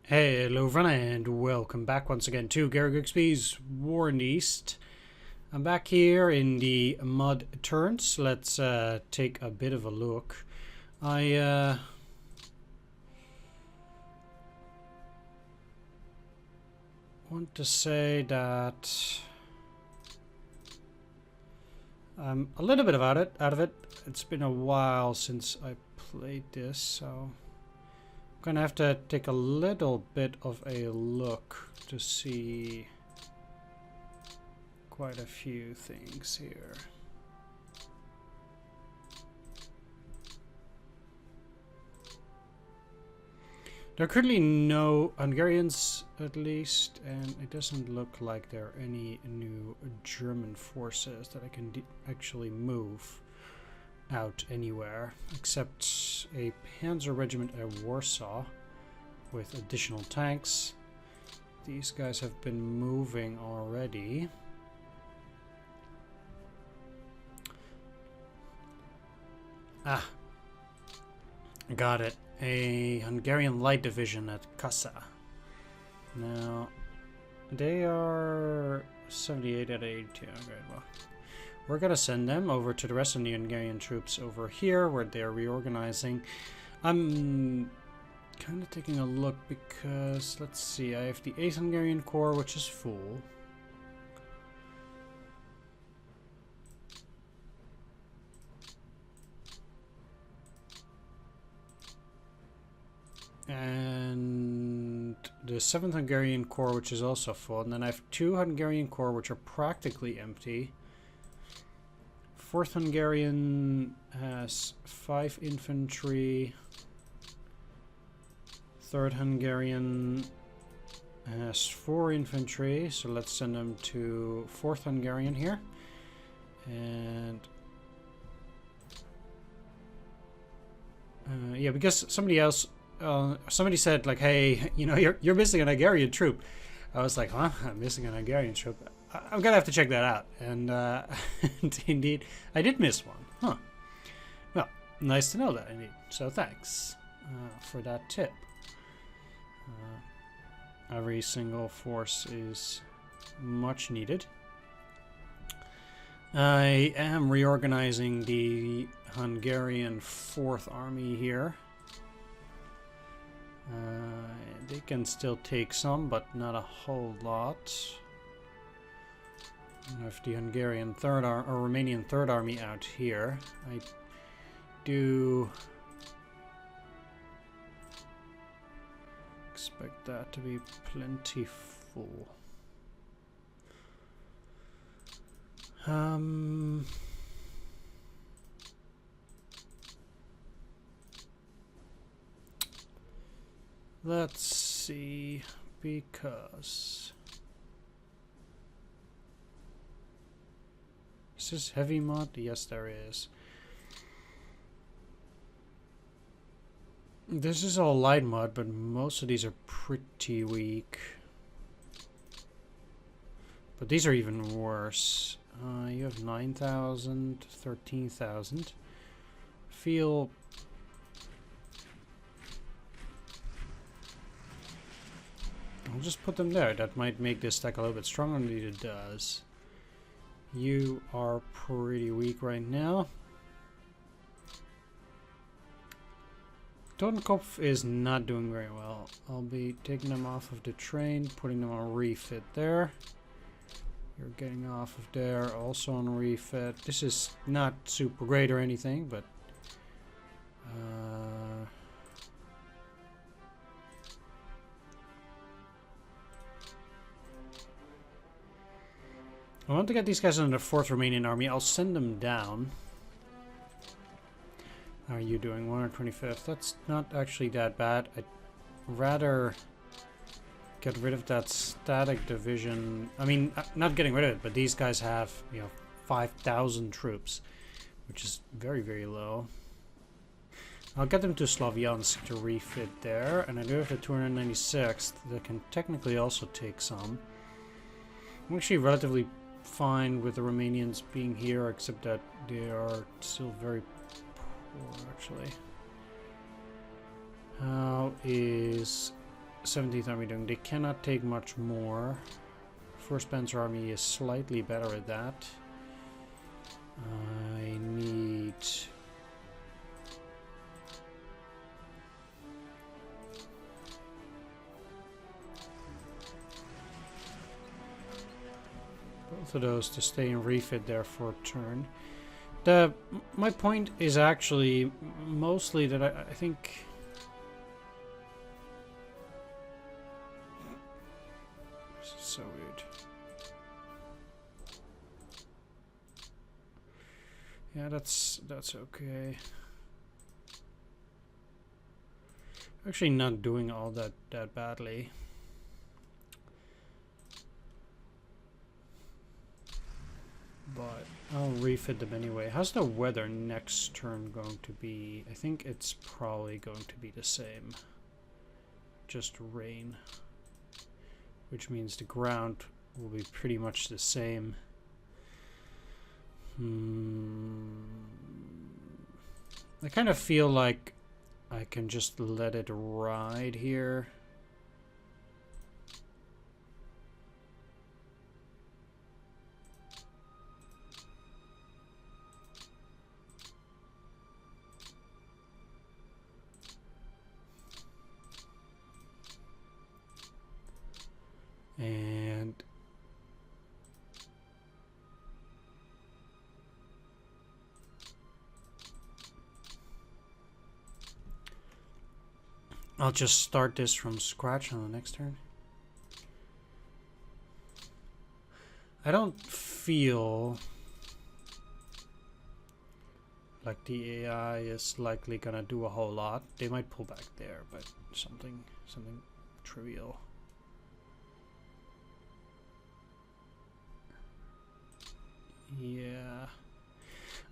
Hello everyone and welcome back once again to Gary Grigsby's War in the East. I'm back here in the mud turns. Let's take a bit of a look. I want to say that I'm a little bit out of it. It's been a while since I played this, so I'm gonna have to take a little bit of a look to see quite a few things here. There are currently no Hungarians, at least, and it doesn't look like there are any new German forces that I can actually move out anywhere, except a Panzer regiment at Warsaw with additional tanks. These guys have been moving already. Ah, got it. A Hungarian light division at Kassa. Now, they are 78 at 82. Okay, well, we're gonna send them over to the rest of the Hungarian troops over here, where they're reorganizing. I'm kind of taking a look because, let's see, I have the 8th Hungarian Corps, which is full. And the 7th Hungarian Corps, which is also full. And then I have 2 Hungarian Corps, which are practically empty. 4th Hungarian has 5 infantry. 3rd Hungarian has 4 infantry. So let's send them to 4th Hungarian here. And yeah, because somebody said, like, hey, you know, you're missing an Hungarian troop. I was like, huh? I'm missing an Hungarian troop. I'm gonna have to check that out. And indeed, I did miss one. Huh. Well, nice to know that, indeed. So thanks for that tip. Every single force is much needed. I am reorganizing the Hungarian 4th Army here. They can still take some, but not a whole lot. I have the Hungarian 3rd or Romanian 3rd Army out here. I do expect that to be plentiful. Let's see, because is this heavy mod? Yes, there is. This is all light mod, but most of these are pretty weak. But these are even worse. You have 9,000, 13,000. Feel I'll just put them there. That might make this stack a little bit stronger than it does. You are pretty weak right now. Totenkopf is not doing very well. I'll be taking them off of the train, putting them on refit there. You're getting off of there, also on refit. This is not super great or anything, but I want to get these guys in the 4th Romanian Army. I'll send them down. How are you doing? 125th. That's not actually that bad. I'd rather get rid of that static division. I mean, not getting rid of it, but these guys have, you know, 5,000 troops, which is very, very low. I'll get them to Slavyansk to refit there, and I do have the 296th that can technically also take some. I'm actually relatively fine with the Romanians being here, except that they are still very poor, actually. How is 17th Army doing? They cannot take much more. 1st Panzer Army is slightly better at that. I need... both of those to stay and refit there for a turn. My point is actually mostly that I think... This is so weird. Yeah, that's okay. Actually not doing all that badly. But I'll refit them anyway. How's the weather next turn going to be? I think it's probably going to be the same. Just rain. Which means the ground will be pretty much the same. I kind of feel like I can just let it ride here. And I'll just start this from scratch on the next turn. I don't feel like the AI is likely gonna do a whole lot. They might pull back there, but something trivial. Yeah,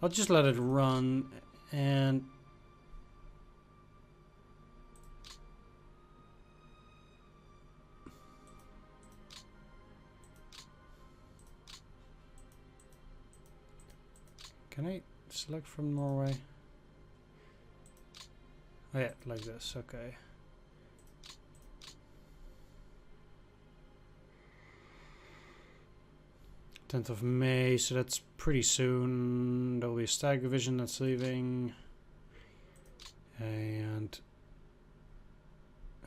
I'll just let it run. And can I select from Norway? Oh yeah, like this, okay. of May, so that's pretty soon. There'll be a stag division that's leaving. And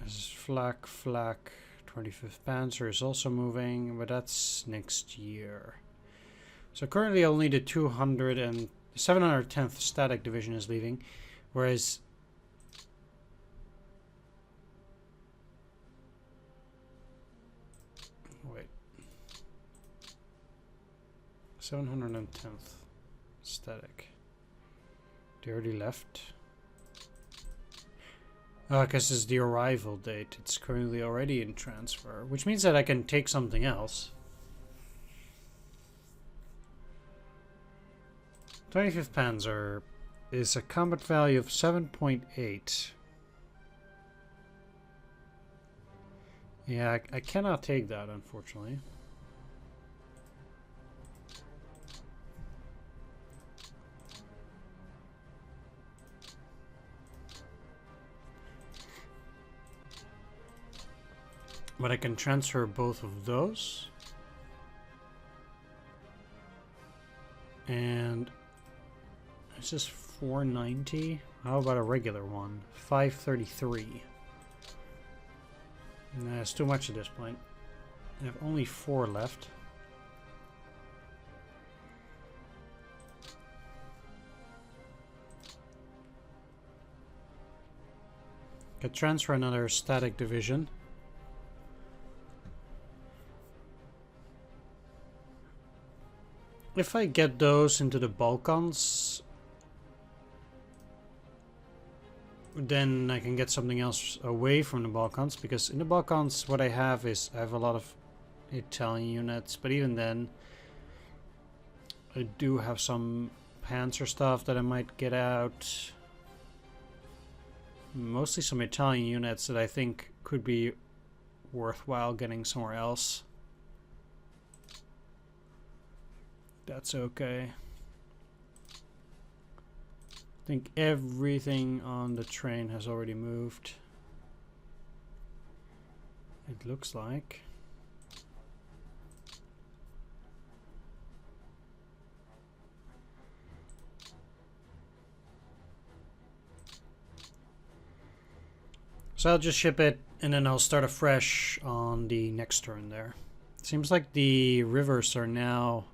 this is flak. 25th Panzer is also moving, but that's next year. So currently only the 710th Static Division is leaving, whereas wait, 710th Static. They already left. Because it's the arrival date. It's currently already in transfer, which means that I can take something else. 25th Panzer is a combat value of 7.8. Yeah, I cannot take that, unfortunately. But I can transfer both of those. And this is 490. How about a regular one? 533. Nah, it's too much at this point. I have only 4 left. Could transfer another static division. If I get those into the Balkans, then I can get something else away from the Balkans, because in the Balkans what I have is I have a lot of Italian units, but even then I do have some Panzer stuff that I might get out. Mostly some Italian units that I think could be worthwhile getting somewhere else. That's okay. I think everything on the train has already moved. it looks like. So I'll just ship it, and then I'll start afresh on the next turn there. Seems like the rivers are now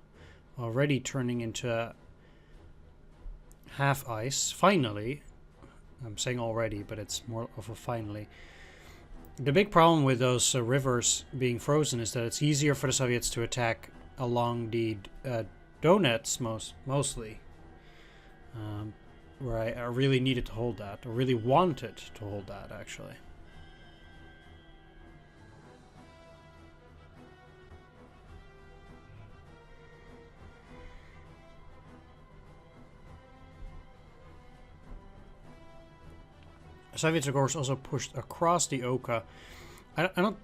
already turning into half ice. Finally. I'm saying already, but it's more of a finally. The big problem with those rivers being frozen is that it's easier for the Soviets to attack along the Donets mostly. Where I really needed to hold that, or really wanted to hold that, actually. The Soviets, of course, also pushed across the Oka. I don't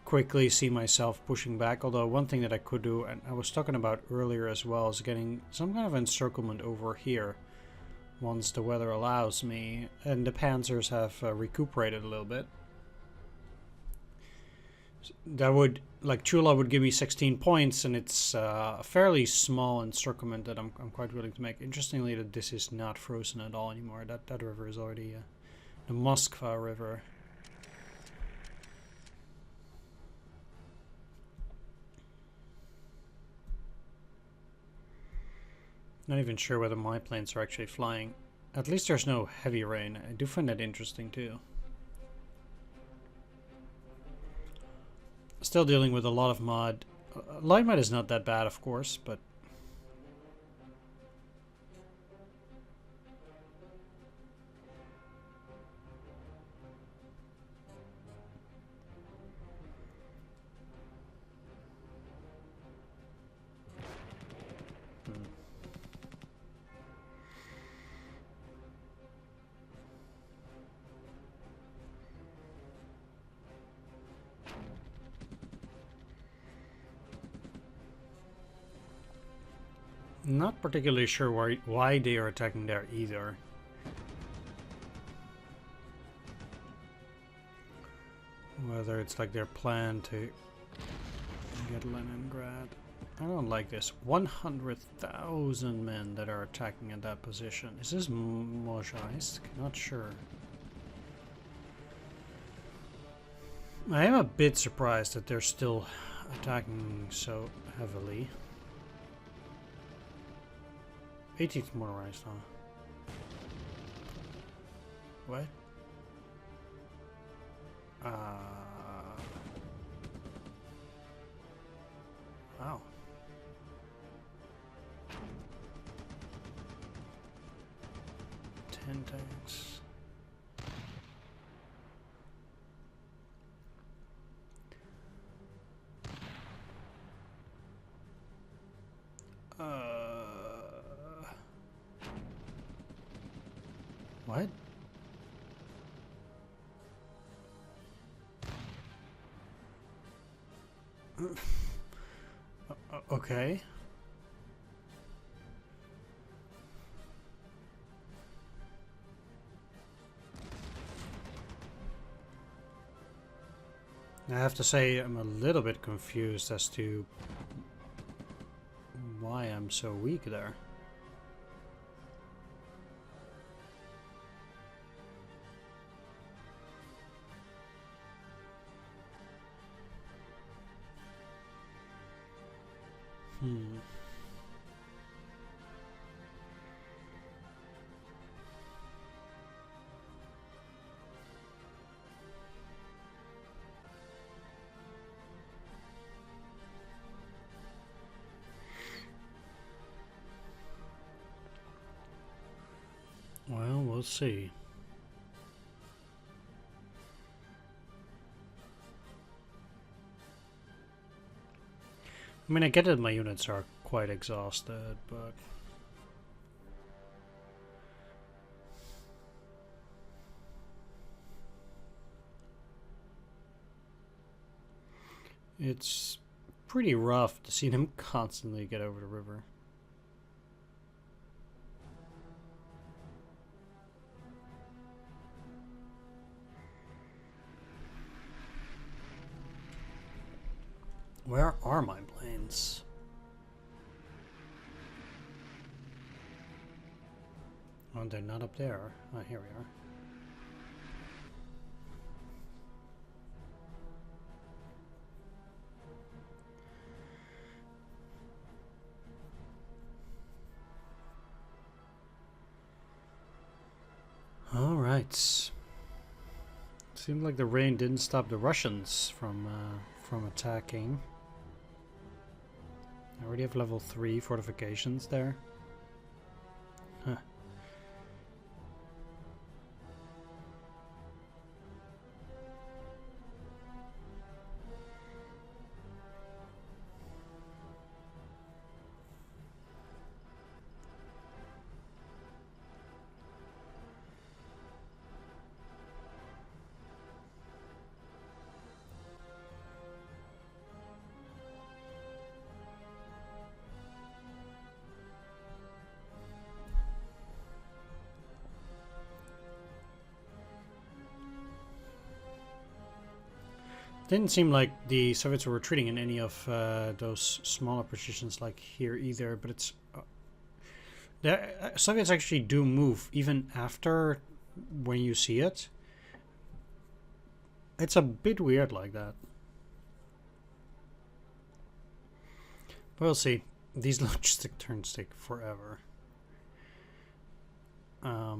quickly see myself pushing back, although one thing that I could do, and I was talking about earlier as well, is getting some kind of encirclement over here. Once the weather allows me, and the Panzers have recuperated a little bit. That would, like, Chula would give me 16 points, and it's a fairly small encirclement that I'm quite willing to make. Interestingly, that this is not frozen at all anymore. That river is already the Moskva River. Not even sure whether my planes are actually flying. At least there's no heavy rain. I do find that interesting too. Still dealing with a lot of mud. Light mud is not that bad, of course, but not particularly sure why they are attacking there either. Whether it's like their plan to get Leningrad. I don't like this. 100,000 men that are attacking at that position. Is this Mozhaisk? Not sure. I am a bit surprised that they're still attacking so heavily. 18th motorized, huh? What? Wow. Ten tanks. What? Okay. I have to say I'm a little bit confused as to why I'm so weak there. Well, we'll see. I mean, I get that my units are quite exhausted, but it's pretty rough to see them constantly get over the river. Where are my planes? Oh, they're not up there. Oh, here we are. All right. Seemed like the rain didn't stop the Russians from attacking. I already have level 3 fortifications there. Huh. Didn't seem like the Soviets were retreating in any of those smaller positions like here either, but it's... the Soviets actually do move even after when you see it. It's a bit weird like that. We'll see. These logistic turns take forever. I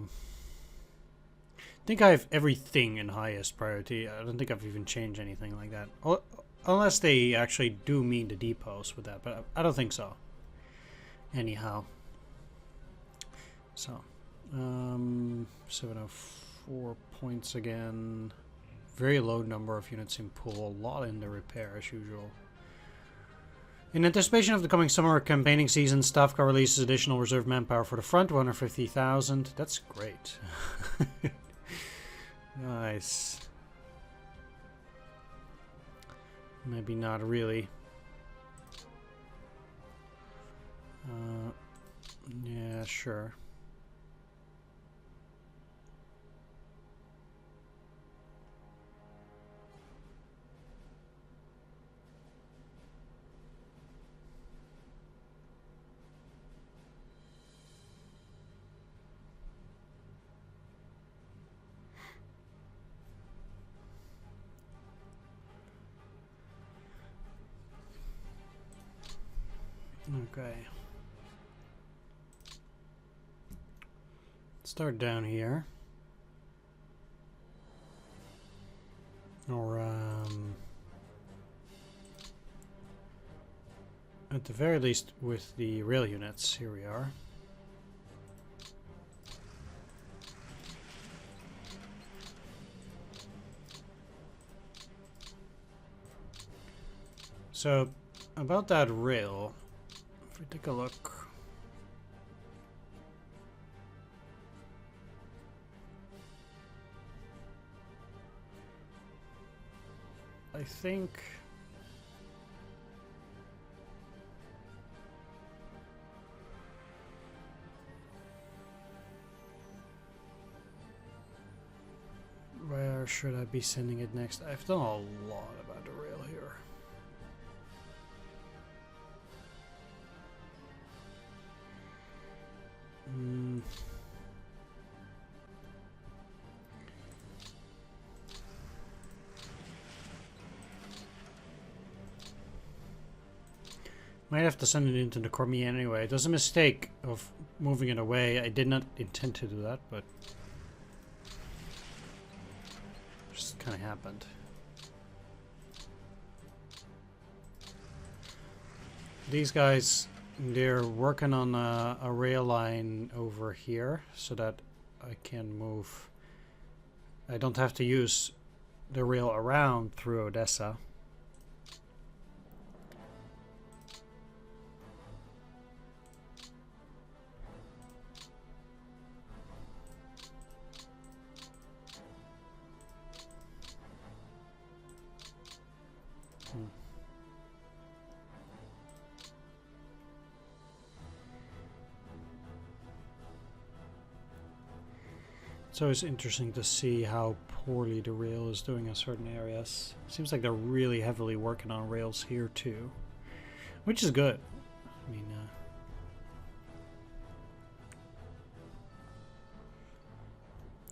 think I have everything in highest priority. I don't think I've even changed anything like that. Unless they actually do mean the depots with that, but I don't think so. Anyhow. So, 704 points again. Very low number of units in pool. A lot in the repair as usual. In anticipation of the coming summer campaigning season, Stavka releases additional reserve manpower for the front, 150,000. That's great. Nice. Maybe not really. Yeah, sure. Okay. Start down here. Or, at the very least with the rail units. Here we are. So, about that rail, if we take a look. I think where should I be sending it next? I've done a lot about the rail here. Might have to send it into the Cormier anyway. It was a mistake of moving it away. I did not intend to do that, but just kind of happened. These guys, they're working on a rail line over here so that I can move. I don't have to use the rail around through Odessa. It's always interesting to see how poorly the rail is doing in certain areas. Seems like they're really heavily working on rails here too, which is good. I mean,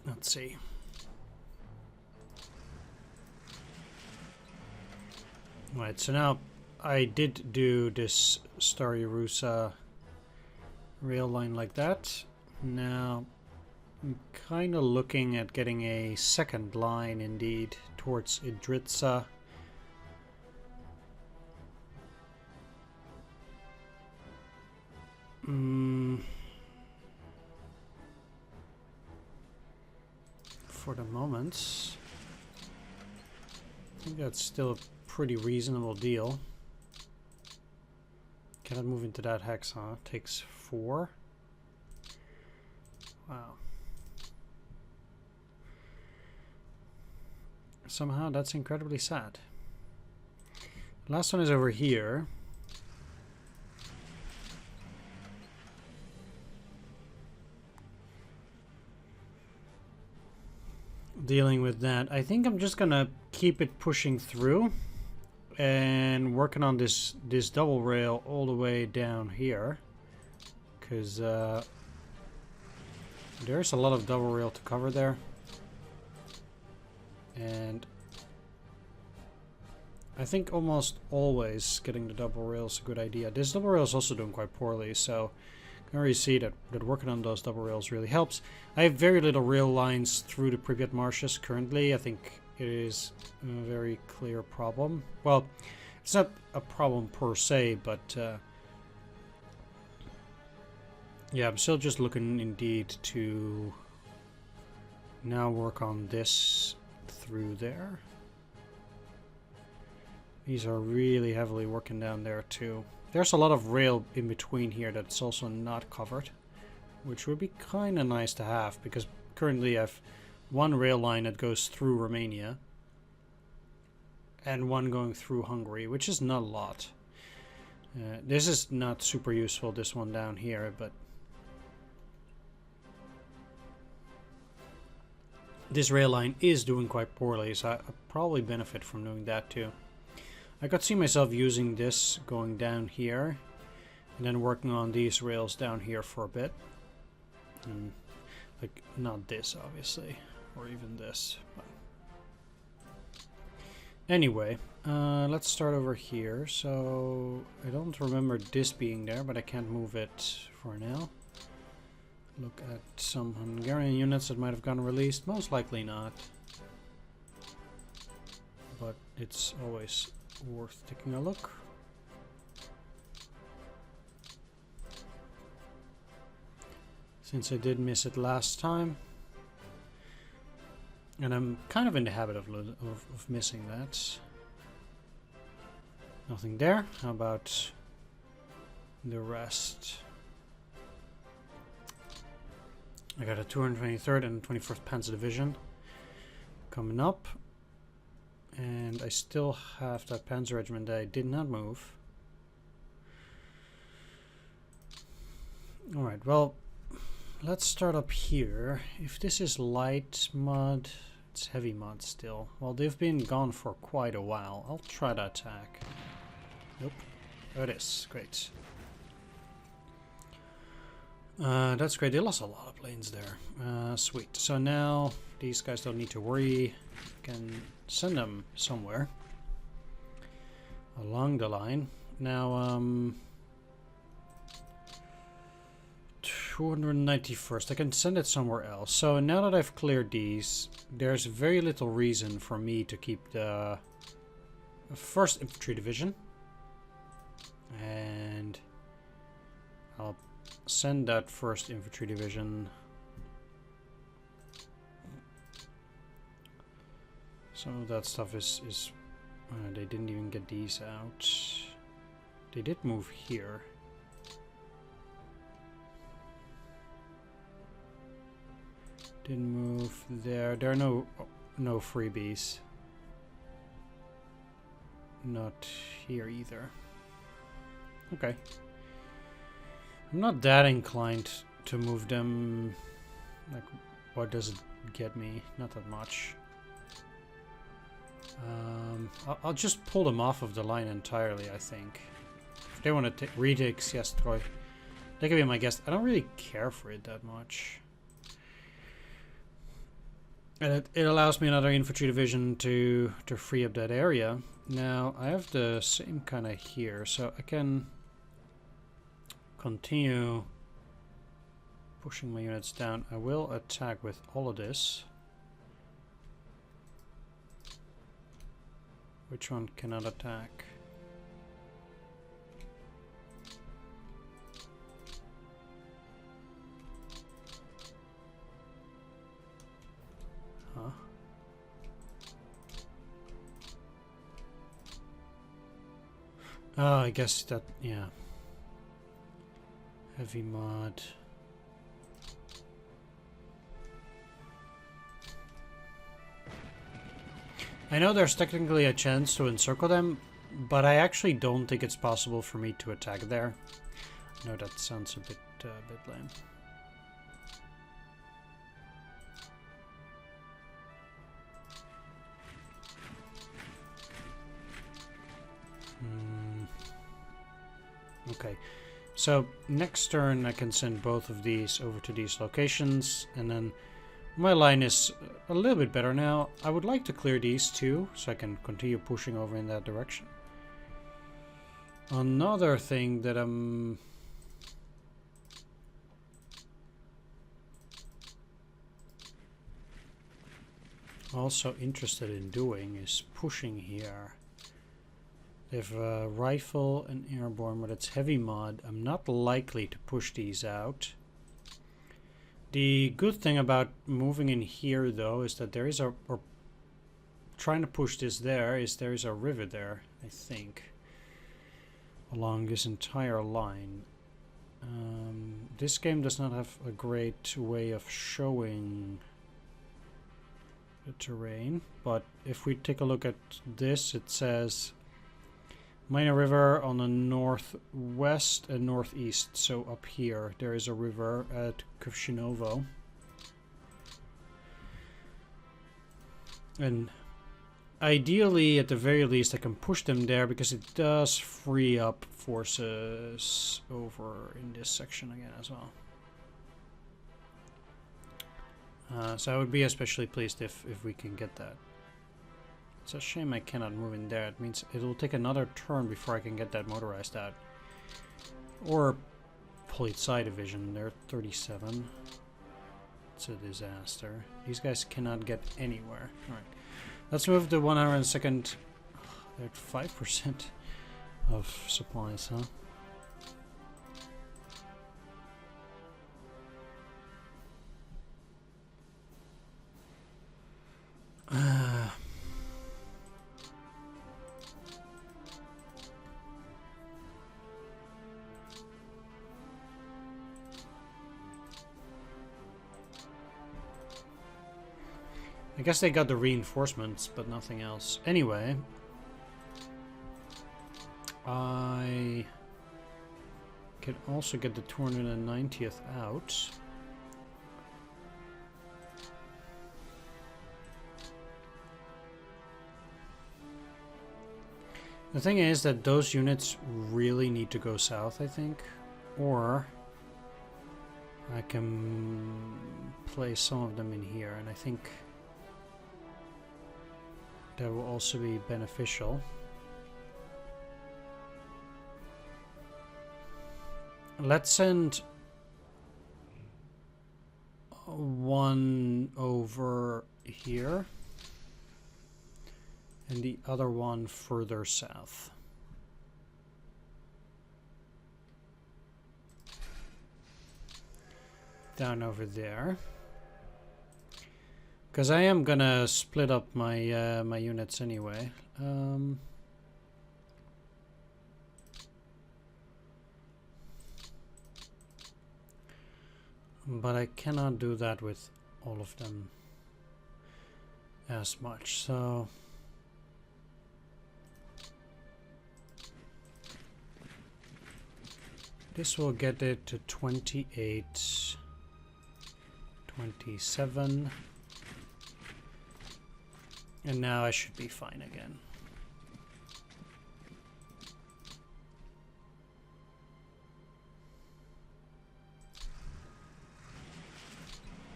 let's see. Right, so now I did do this Starry Rusa rail line like that. Now I'm kind of looking at getting a second line indeed towards Idritsa. For the moment, I think that's still a pretty reasonable deal. Cannot move into that hex, huh? Takes 4. Wow. Somehow that's incredibly sad. Last one is over here. Dealing with that. I think I'm just gonna keep it pushing through and working on this double rail all the way down here, because there's a lot of double rail to cover there, and I think almost always getting the double rail is a good idea. This double rail is also doing quite poorly, so I can already see that working on those double rails really helps. I have very little rail lines through the Pripyat marshes currently. I think it is a very clear problem. Well, it's not a problem per se, but yeah, I'm still just looking indeed to now work on this through there. These are really heavily working down there too. There's a lot of rail in between here that's also not covered, which would be kind of nice to have, because currently I have one rail line that goes through Romania and one going through Hungary, which is not a lot. This is not super useful, this one down here, but this rail line is doing quite poorly, so I probably benefit from doing that too. I could see myself using this going down here and then working on these rails down here for a bit. And like, not this obviously, or even this. But anyway, let's start over here. So I don't remember this being there, but I can't move it for now. Look at some Hungarian units that might have gotten released. Most likely not. But it's always worth taking a look. Since I did miss it last time. And I'm kind of in the habit of missing that. Nothing there. How about the rest? I got a 223rd and 21st Panzer Division coming up. And I still have that Panzer Regiment that I did not move. Alright, well, let's start up here. If this is light mud, it's heavy mud still. Well, they've been gone for quite a while. I'll try to attack. Nope. There it is. Great. That's great. They lost a lot of planes there. Sweet. So now these guys don't need to worry. I can send them somewhere along the line. Now, 291st. I can send it somewhere else. So now that I've cleared these, there's very little reason for me to keep the 1st Infantry Division. And I'll send that 1st Infantry Division. Some of that stuff is they didn't even get these out. They did move here. Didn't move there. There are no freebies. Not here either. Okay. I'm not that inclined to move them. Like, what does it get me? Not that much. I'll just pull them off of the line entirely, I think. If they want to retakes, yes, Troy. They can be my guest. I don't really care for it that much. And it allows me another infantry division to free up that area. Now, I have the same kind of here, so I can continue pushing my units down. I will attack with all of this. Which one cannot attack? Huh? Oh, I guess that, yeah. Heavy mod. I know there's technically a chance to encircle them, but I actually don't think it's possible for me to attack there. I know that sounds a bit lame. Okay, so next turn I can send both of these over to these locations, and then my line is a little bit better now. I would like to clear these two, so I can continue pushing over in that direction. Another thing that I'm also interested in doing is pushing here. They have a rifle and airborne, but it's heavy mod. I'm not likely to push these out. The good thing about moving in here, though, is that there is a... or trying to push this there, is there is a river there, I think. Along this entire line. This game does not have a great way of showing the terrain. But if we take a look at this, it says... Minor river on the northwest and northeast, so up here there is a river at Kuvshinovo. And ideally, at the very least, I can push them there because it does free up forces over in this section again as well. So I would be especially pleased if we can get that. It's a shame I cannot move in there. It means it will take another turn before I can get that motorized out. Or Polizei division. They're 37. It's a disaster. These guys cannot get anywhere. Alright. Let's move the 102nd. They're at 5% of supplies, huh? I guess they got the reinforcements, but nothing else. Anyway, I can also get the 290th out. The thing is that those units really need to go south, I think, or I can place some of them in here, and I think that will also be beneficial. Let's send one over here and the other one further south. Down over there. Because I am gonna split up my my units anyway. But I cannot do that with all of them as much, so this will get it to 28, 27. And now I should be fine again.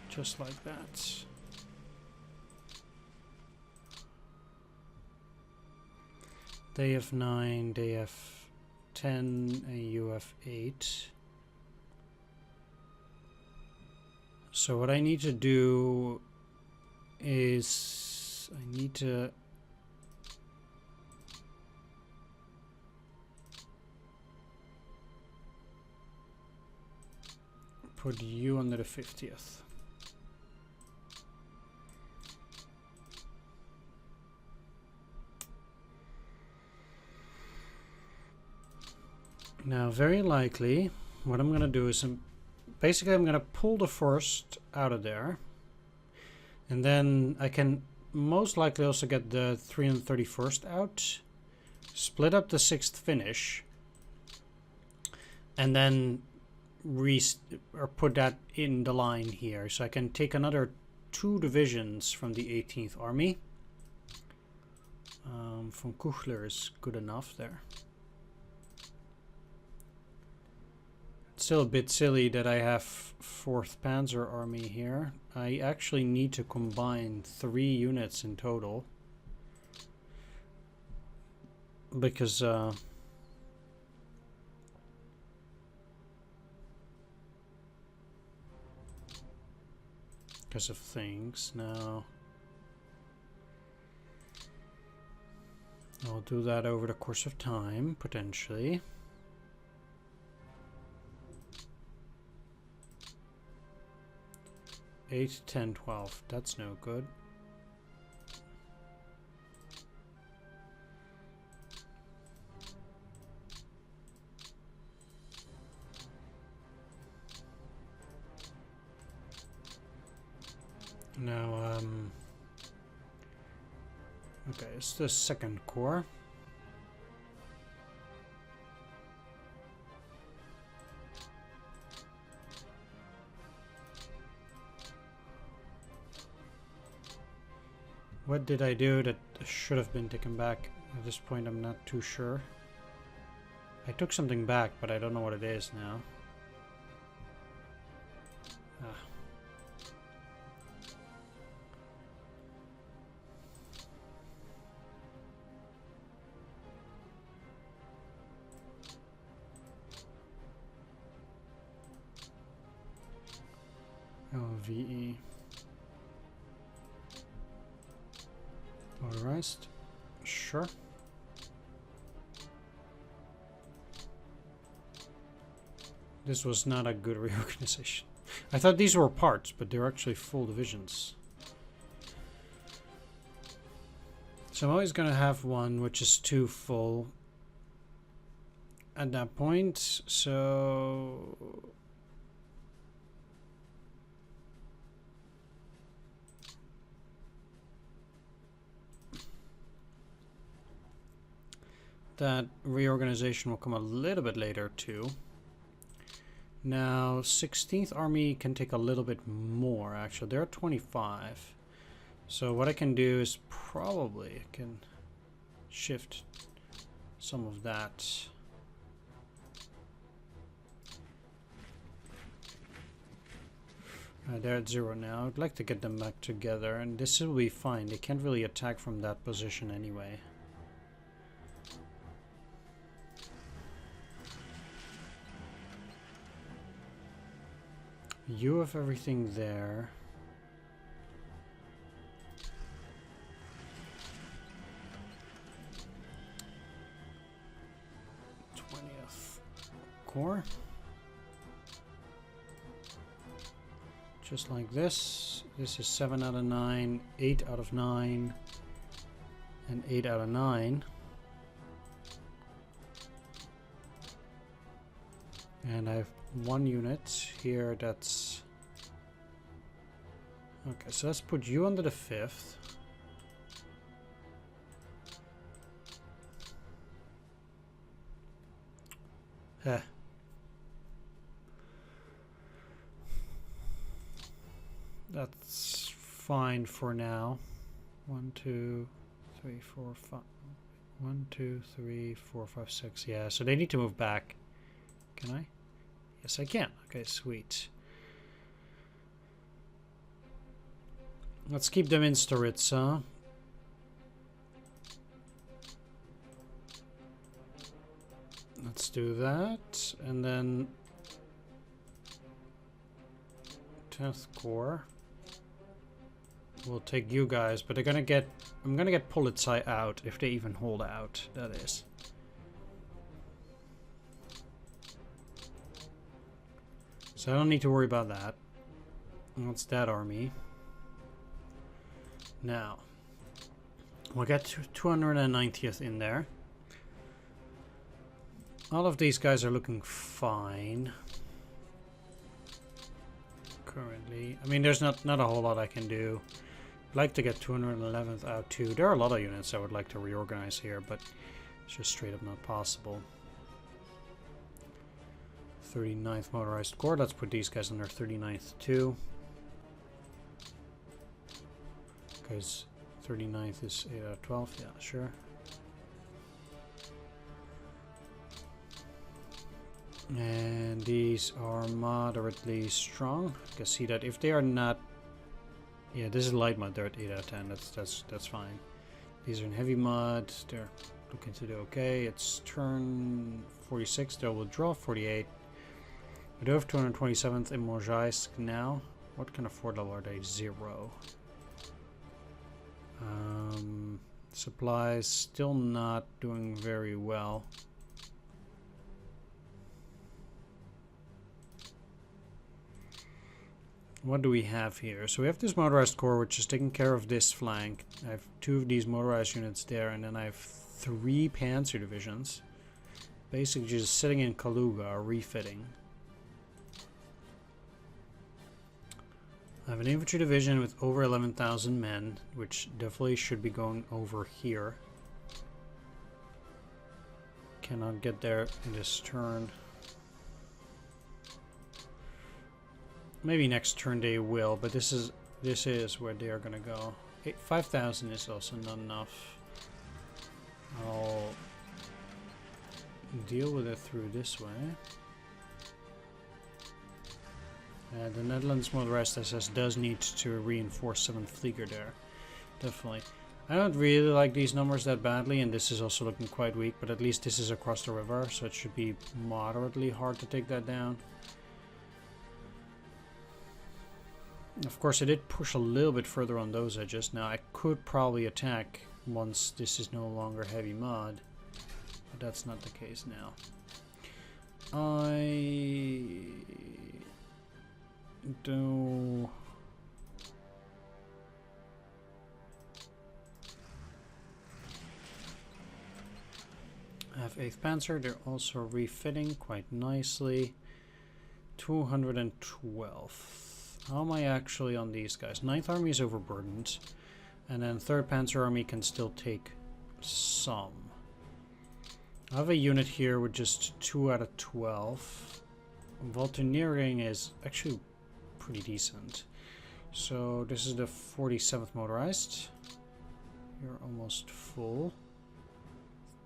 Just like that. They have 9, they have 10, and you have 8. So what I need to do is I need to put you under the 50th. Now, very likely, what I'm going to do is basically I'm going to pull the first out of there. And then I can most likely also get the 331st out. Split up the 6th finish. And then put that in the line here. So I can take another 2 divisions from the 18th Army. Von Kuchler is good enough there. Still a bit silly that I have 4th Panzer Army here. I actually need to combine 3 units in total. Because of things. Now I'll do that over the course of time, potentially. Eight, 10, 12. That's no good. Now, okay, it's the 2nd Corps. What did I do that should have been taken back? At this point, I'm not too sure. I took something back, but I don't know what it is now. LVE. Motorized. Sure. This was not a good reorganization. I thought these were parts, but they're actually full divisions. So I'm always going to have one which is too full at that point. So that reorganization will come a little bit later too. Now 16th Army can take a little bit more actually. They're at 25. So what I can do is probably I can shift some of that. They're at 0 now. I'd like to get them back together and this will be fine. They can't really attack from that position anyway. You have everything there. Corps. Just like this. This is 7 out of 9, 8 out of 9, and 8 out of 9. And I have 1 unit here that's... Okay, so let's put you under the 5th. Heh. That's fine for now. 1, 2, 3, 4, 5. 1, 2, 3, 4, 5, 6. Yeah, so they need to move back. Can I? Yes, I can. Okay, sweet. Let's keep them in Storitza. Let's do that. And then 10th Corps. We'll take you guys, but they're gonna get... I'm gonna get Polizei out, if they even hold out, that is. So I don't need to worry about that. That's that army. Now, we'll get 290th in there. All of these guys are looking fine. Currently. I mean, there's not a whole lot I can do. I'd like to get 211th out too. There are a lot of units I would like to reorganize here, but it's just straight up not possible. 39th Motorized Corps. Let's put these guys under 39th too. Because 39th is 8 out of 12. Yeah, sure. And these are moderately strong. You can see that if they are not... Yeah, this is light mod. They're at 8 out of 10. That's fine. These are in heavy mod. They're looking to do okay. It's turn 46. They'll withdraw 48. We do have 227th in Mozhaisk now. What kind of affordable are they? 0. Supplies still not doing very well. What do we have here? So we have this motorized corps, which is taking care of this flank. I have 2 of these motorized units there, and then I have 3 panzer divisions. Basically just sitting in Kaluga, refitting. I have an infantry division with over 11,000 men, which definitely should be going over here. Cannot get there in this turn. Maybe next turn they will, but this is where they are gonna go. 5,000 is also not enough. I'll deal with it through this way. The Netherlands Motorized SS does need to reinforce 7th Flieger there. Definitely. I don't really like these numbers that badly, and this is also looking quite weak, but at least this is across the river, so it should be moderately hard to take that down. Of course, I did push a little bit further on those edges. Now, I could probably attack once this is no longer heavy mod, but that's not the case now. I do... I have 8th Panzer. They're also refitting quite nicely. 212. How am I actually on these guys? 9th Army is overburdened. And then 3rd Panzer Army can still take some. I have a unit here with just 2 out of 12. Voltineering is actually pretty decent. So this is the 47th Motorized. You're almost full.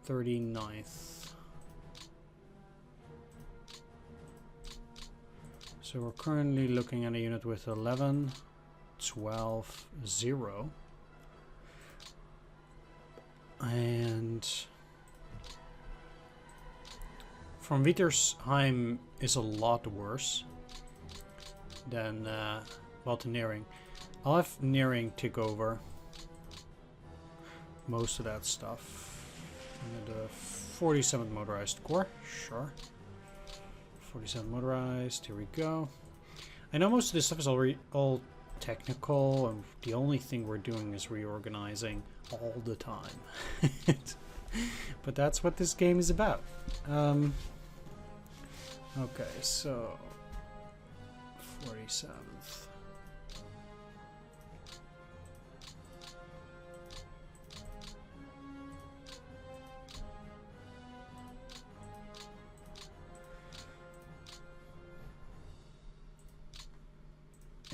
39th. So we're currently looking at a unit with 11, 12, 0. And from Wittersheim is a lot worse than Walteneering. I'll have Nearing take over most of that stuff. And the 47th Motorized Corps, sure. 47 motorized, here we go. I know most of this stuff is already all technical, and the only thing we're doing is reorganizing all the time. But that's what this game is about. Okay, so 47th.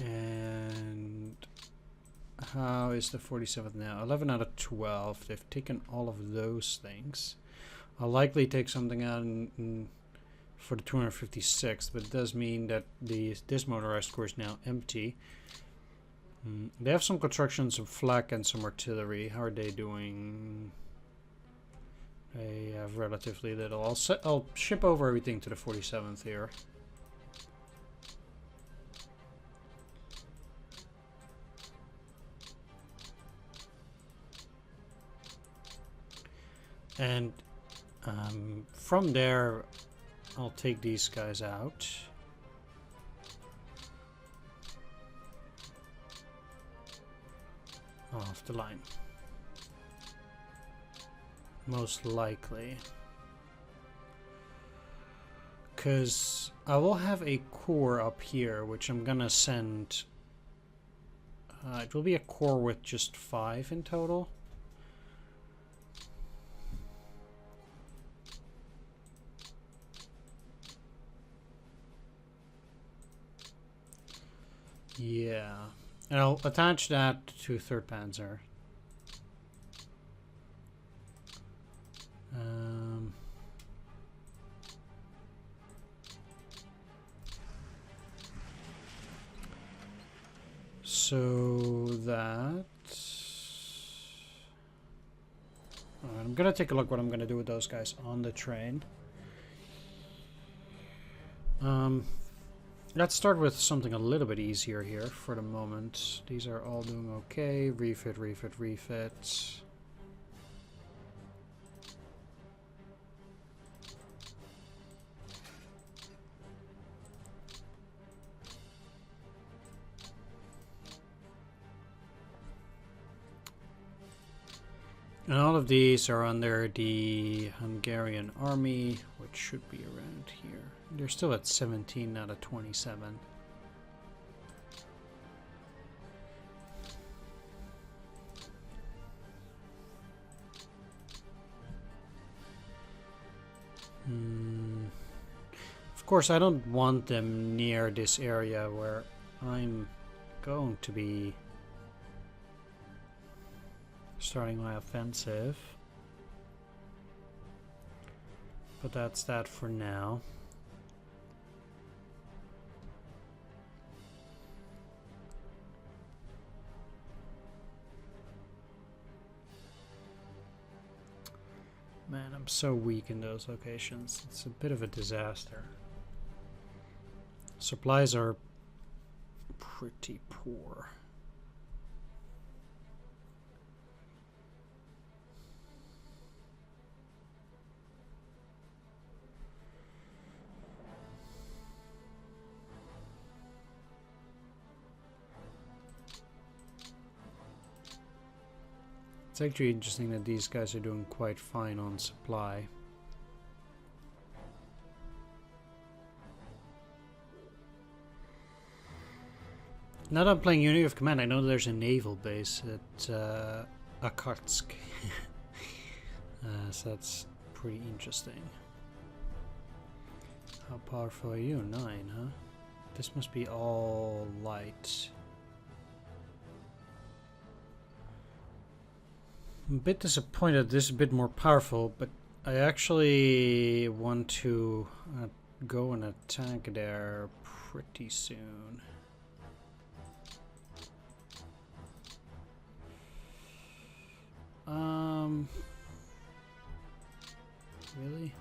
And how how is the 47th now? 11 out of 12. They've taken all of those things. I'll likely take something out for the 256th, but it does mean that this motorized core is now empty. They have some construction, some flak, and some artillery. How are they doing? They have relatively little. I'll ship over everything to the 47th here. And from there, I'll take these guys out. Off the line. Most likely. Because I will have a core up here, which I'm gonna send. It will be a core with just 5 in total. Yeah. And I'll attach that to 3rd Panzer. So that... I'm gonna take a look what I'm gonna do with those guys on the train. Let's start with something a little bit easier here for the moment. These are all doing okay. Refit, refit, refit. And all of these are under the Hungarian army, which should be around here. They're still at 17 out of 27. Of course, I don't want them near this area where I'm going to be starting my offensive. But that's that for now. Man, I'm so weak in those locations. It's a bit of a disaster. Supplies are pretty poor. It's actually interesting that these guys are doing quite fine on supply. Now that I'm playing Unity of Command, I know there's a naval base at Akatsk. So that's pretty interesting. How powerful are you? 9, huh? This must be all light. I'm a bit disappointed this is a bit more powerful, but I actually want to go and attack there pretty soon. Really?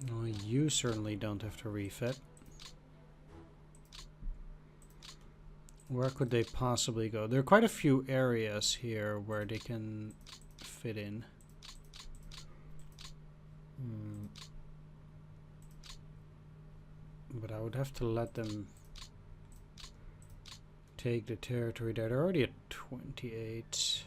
No, you certainly don't have to refit. Where could they possibly go? There are quite a few areas here where they can fit in. But I would have to let them take the territory there. They're already at 28.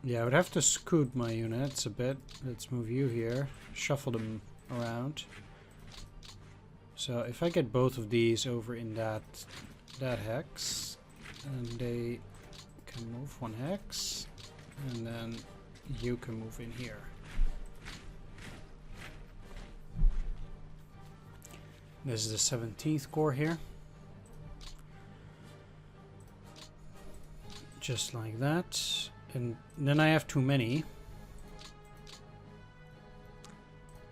Yeah, I would have to scoot my units a bit. Let's move you here. Shuffle them around. So if I get both of these over in that hex, and they can move 1 hex, and then you can move in here. This is the 17th Corps here. Just like that. And then I have too many.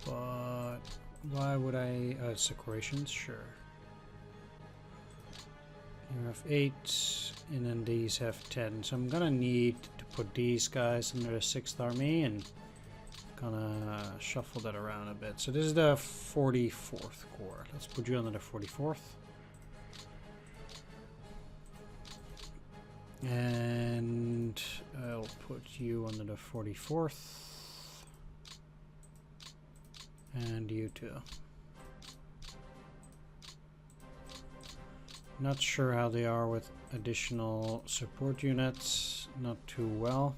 But why would I... decorations? Sure. You have 8, and then these have 10. So I'm gonna need to put these guys under the 6th Army and gonna shuffle that around a bit. So this is the 44th Corps. Let's put you under the 44th. And I'll put you under the 44th. And you too. Not sure how they are with additional support units. Not too well.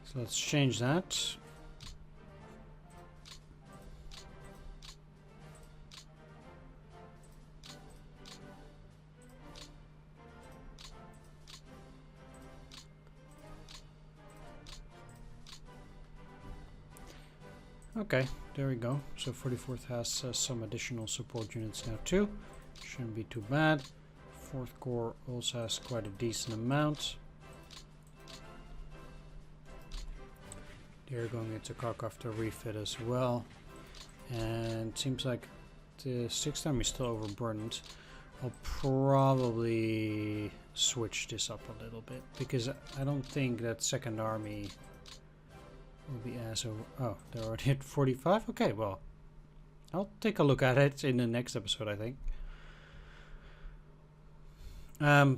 So let's change that. Okay, there we go. So 44th has some additional support units now too. Shouldn't be too bad. 4th Corps also has quite a decent amount. They're going into Kharkov to refit as well. And seems like the 6th Army is still overburdened. I'll probably switch this up a little bit because I don't think that 2nd Army will be as over. Oh, they're already at 45? Okay, well, I'll take a look at it in the next episode, I think.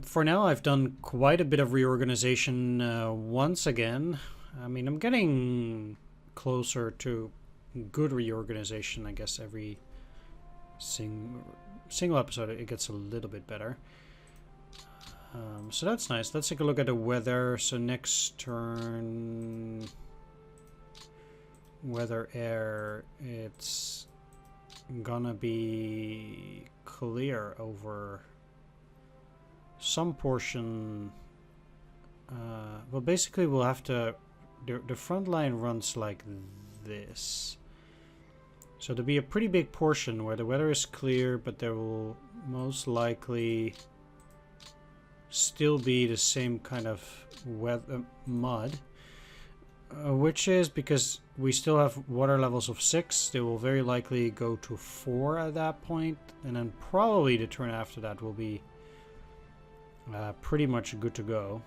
For now, I've done quite a bit of reorganization once again. I mean, I'm getting closer to good reorganization, I guess, every single episode it gets a little bit better. So that's nice. Let's take a look at the weather. So next turn... weather air, it's gonna be clear over some portion. Well, basically we'll have to, the front line runs like this, so there'll be a pretty big portion where the weather is clear, but there will most likely still be the same kind of weather mud. Which is because we still have water levels of 6. They will very likely go to 4 at that point, and then probably the turn after that will be pretty much good to go.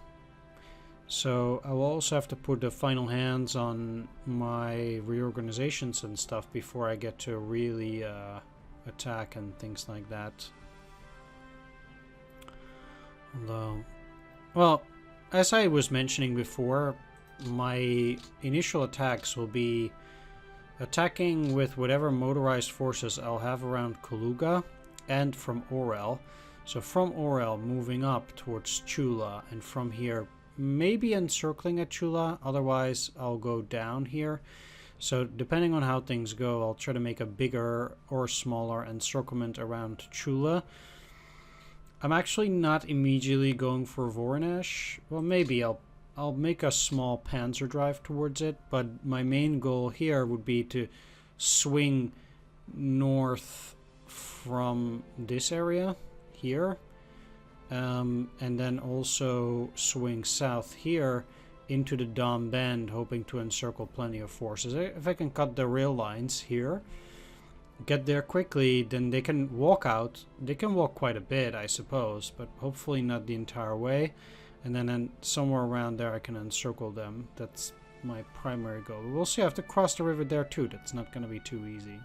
So I will also have to put the final hands on my reorganizations and stuff before I get to really attack and things like that. Although, well, as I was mentioning before, my initial attacks will be attacking with whatever motorized forces I'll have around Kaluga and from Orel. So from Orel moving up towards Chula, and from here maybe encircling at Chula, otherwise I'll go down here. So depending on how things go, I'll try to make a bigger or smaller encirclement around Chula. I'm actually not immediately going for Voronezh. Well, maybe I'll make a small panzer drive towards it, but my main goal here would be to swing north from this area here, and then also swing south here into the Dom Bend, hoping to encircle plenty of forces. If I can cut the rail lines here, get there quickly, then they can walk out. They can walk quite a bit, I suppose, but hopefully not the entire way. And then somewhere around there I can encircle them. That's my primary goal. We'll see. I have to cross the river there too. That's not going to be too easy.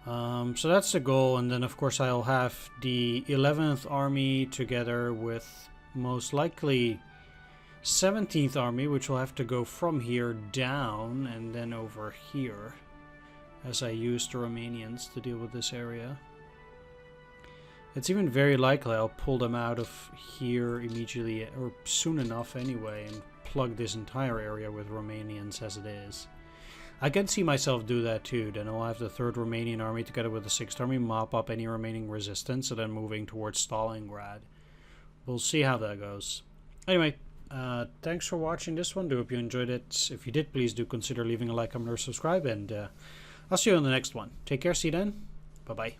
So that's the goal. And then of course I'll have the 11th Army together with most likely 17th Army, which will have to go from here down and then over here, as I use the Romanians to deal with this area. It's even very likely I'll pull them out of here immediately, or soon enough anyway, and plug this entire area with Romanians as it is. I can see myself do that too. Then I'll have the 3rd Romanian army together with the 6th army mop up any remaining resistance, and then moving towards Stalingrad. We'll see how that goes. Anyway, thanks for watching this one. Do hope you enjoyed it. If you did, please do consider leaving a like, comment, or subscribe, and I'll see you on the next one. Take care, see you then. Bye-bye.